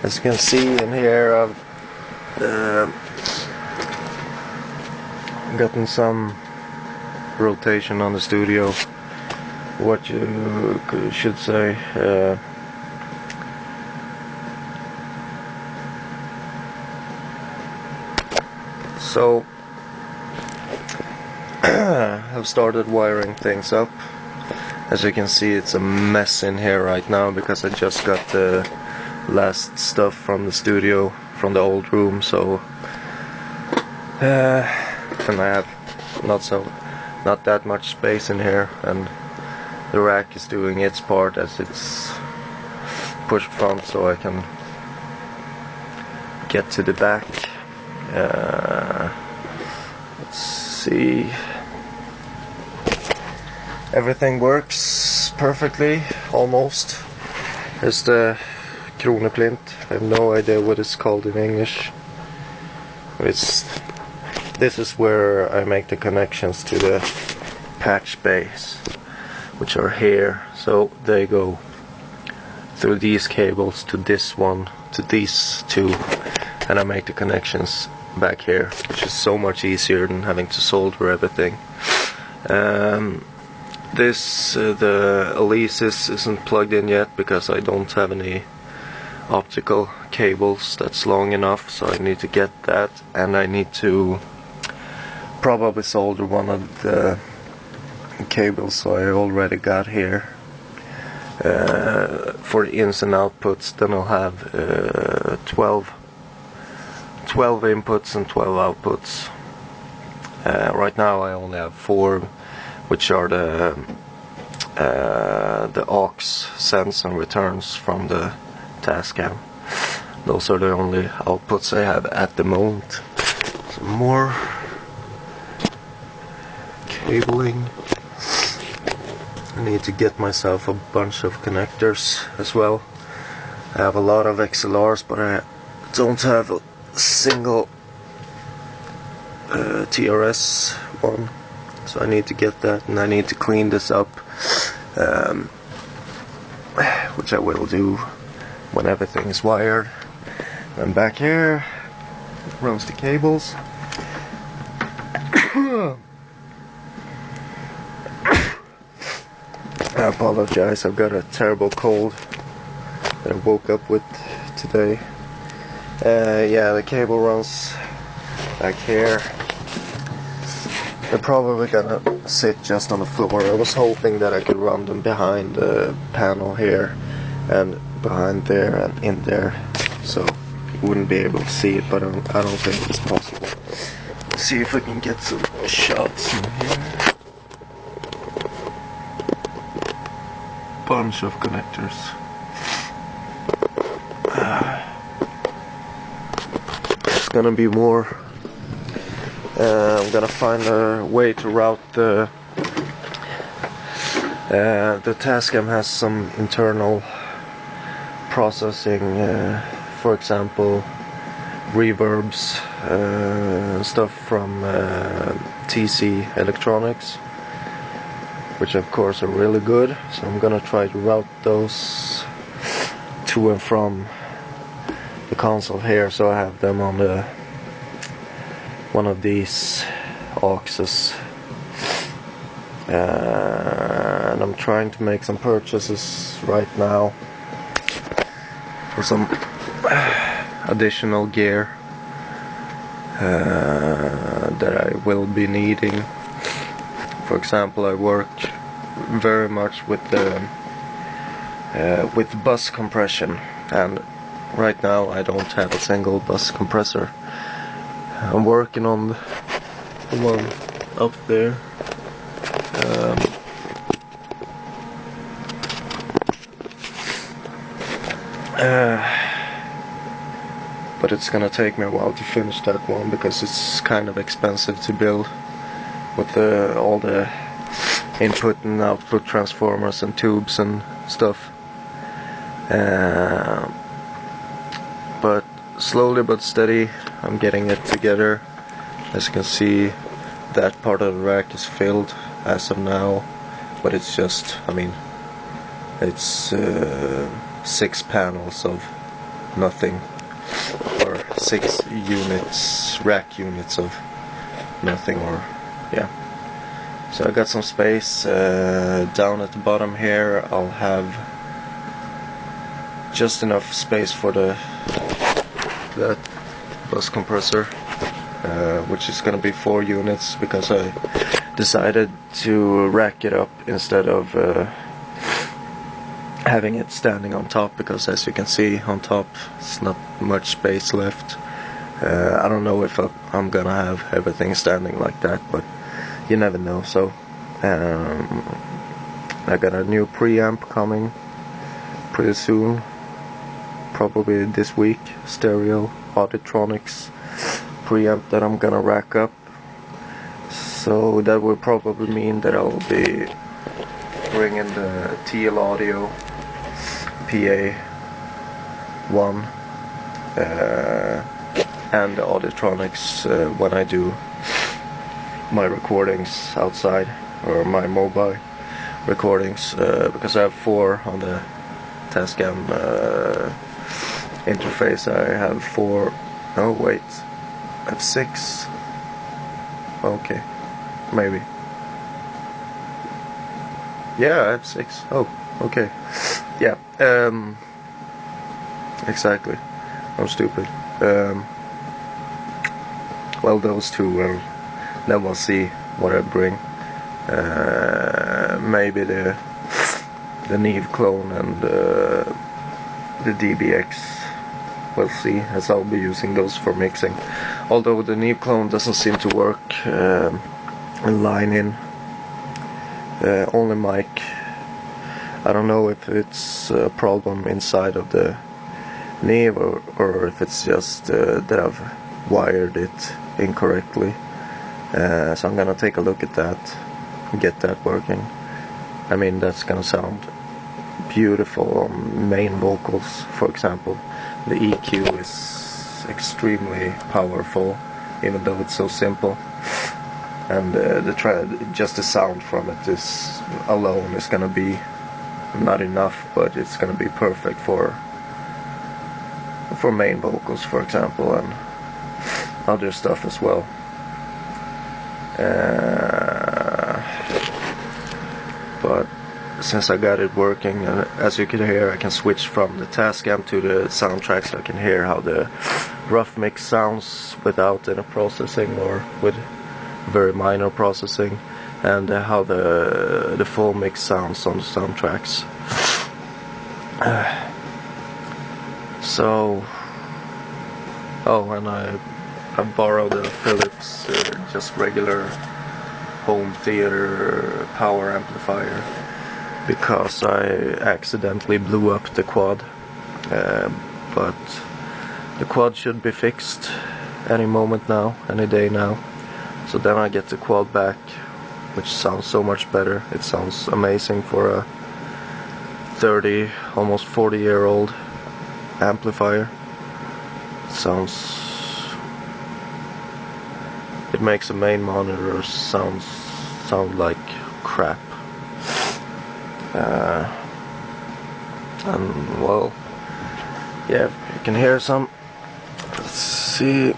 As you can see in here, I've gotten some rotation on the studio, what you should say. So I've started wiring things up. As you can see, it's a mess in here right now because I just got the last stuff from the studio, from the old room. So and I have not that much space in here, and the rack is doing its part as it's pushed front so I can get to the back. Let's see. Everything works perfectly, almost. Here's the kroneplint. I have no idea what it's called in English. This is where I make the connections to the patchbays, which are here. So they go through these cables to this one, to these two, and I make the connections back here, which is so much easier than having to solder everything. The Alesis isn't plugged in yet because I don't have any optical cables that's long enough, so I need to get that, and I need to probably solder one of the cables so I already got here for the ins and outputs. Then I'll have 12 inputs and 12 outputs. Right now I only have 4, which are the aux sends and returns from the Tascam. Those are the only outputs I have at the moment. Some more cabling. I need to get myself a bunch of connectors as well. I have a lot of XLRs, but I don't have a single TRS one, so I need to get that, and I need to clean this up, which I will do when everything is wired. And back here runs the cables. I apologize, I've got a terrible cold that I woke up with today. Yeah, the cable runs back here. They're probably gonna sit just on the floor. I was hoping that I could run them behind the panel here and behind there and in there, so you wouldn't be able to see it, but I don't think it's possible. Let's see if I can get some shots in here. Bunch of connectors. There's gonna be more. I'm gonna find a way to route the Tascam has some internal processing, for example reverbs, stuff from TC Electronics, which of course are really good, so I'm gonna try to route those to and from the console here, so I have them on the one of these auxes. And I'm trying to make some purchases right now for some additional gear that I will be needing. For example, I work very much with bus compression, and right now I don't have a single bus compressor. I'm working on the one up there. But it's gonna take me a while to finish that one because it's kind of expensive to build with all the input and output transformers and tubes and stuff. But slowly but steady I'm getting it together. As you can see, that part of the rack is filled as of now, but it's just, I mean, it's 6 panels of nothing, or 6 units, rack units of nothing, or yeah. So I got some space down at the bottom here. I'll have just enough space for that bus compressor, which is gonna be 4 units, because I decided to rack it up instead of having it standing on top, because as you can see on top it's not much space left. I don't know if I'm gonna have everything standing like that, but you never know. So I got a new preamp coming pretty soon, probably this week. Stereo Auditronics preamp that I'm gonna rack up. So that will probably mean that I'll be bringing the TL Audio PA1 and the Auditronics when I do my recordings outside, or my mobile recordings, because I have 4 on the Tascam interface. I have 4. Oh wait, I have 6. Okay, maybe. Yeah, I have 6. Oh, okay. Yeah. Exactly. I'm stupid. Well, those 2. Then we'll see what I bring. Maybe the Neve clone and the DBX. We'll see, as I'll be using those for mixing. Although the Neve clone doesn't seem to work line in. Only mic. I don't know if it's a problem inside of the Neve, or if it's just that I've wired it incorrectly. So I'm gonna take a look at that and get that working. I mean, that's gonna sound beautiful on main vocals, for example. The EQ is extremely powerful, even though it's so simple. And just the sound from it is alone is gonna be not enough, but it's gonna be perfect for main vocals, for example, and other stuff as well. But since I got it working, and as you can hear, I can switch from the Tascam to the soundtrack, so I can hear how the rough mix sounds without any processing, or with very minor processing, and how the full mix sounds on the soundtracks. So, and I borrowed a Philips just regular home theater power amplifier, because I accidentally blew up the quad, but the quad should be fixed any moment now, any day now. So then I get the quad back, which sounds so much better. It sounds amazing for a 30, almost 40-year-old amplifier. It makes the main monitor sound like crap. And well, yeah, you can hear some. Let's see.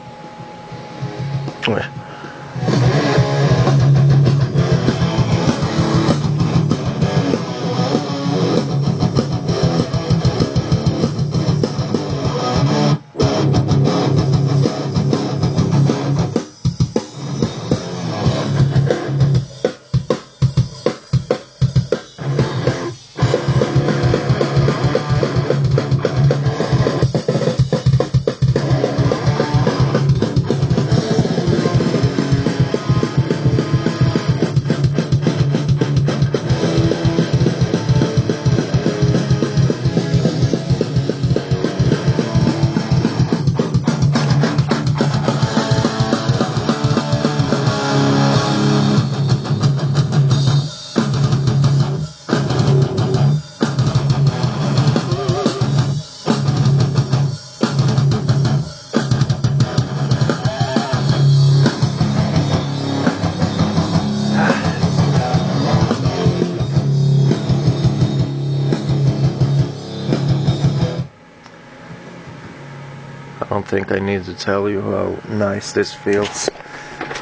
don't think I need to tell you how nice this feels.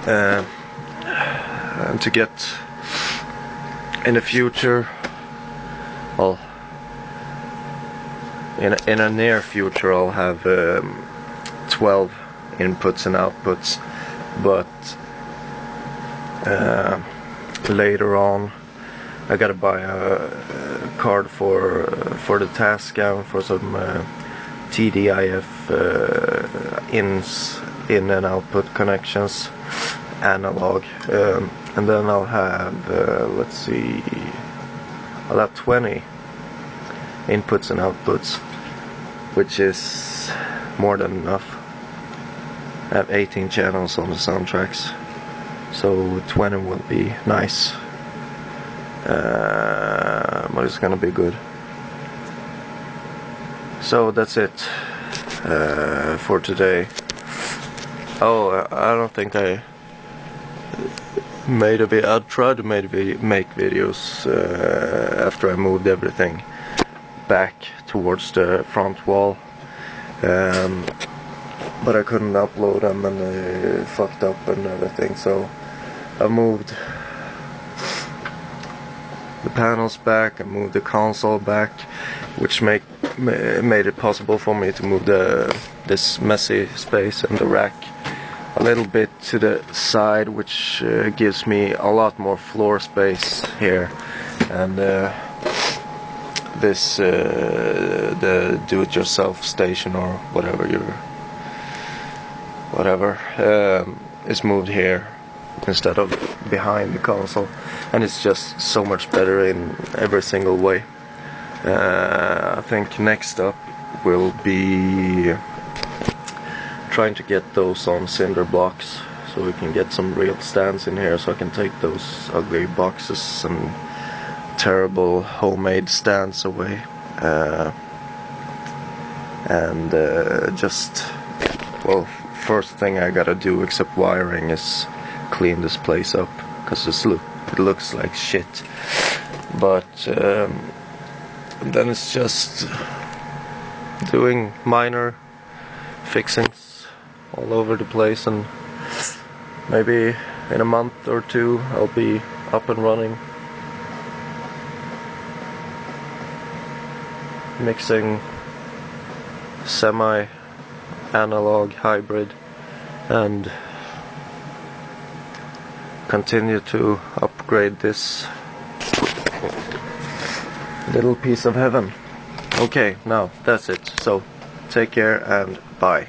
And to get in the future, well, in a near future, I'll have 12 inputs and outputs, but later on I gotta buy a card for the Tascam for some TDIF in and output connections, analog, and then I'll have let's see, I'll have 20 inputs and outputs, which is more than enough. I have 18 channels on the soundtracks, so 20 will be nice, but it's gonna be good. So that's it for today. Oh, I don't think I made a video. I'll try to make videos after I moved everything back towards the front wall, but I couldn't upload them and they fucked up and everything, so I moved the panels back, I moved the console back, which made it possible for me to move this messy space and the rack a little bit to the side, which gives me a lot more floor space here. And this the do-it-yourself station or whatever is moved here instead of behind the console, and it's just so much better in every single way. I think next up will be trying to get those on cinder blocks, so we can get some real stands in here, so I can take those ugly boxes and terrible homemade stands away, and just, well, first thing I gotta do, except wiring, is clean this place up, because it looks like shit. But then it's just doing minor fixings all over the place, and maybe in a month or two I'll be up and running, mixing semi-analog hybrid, and continue to upgrade this little piece of heaven. Okay, now that's it. So take care and bye.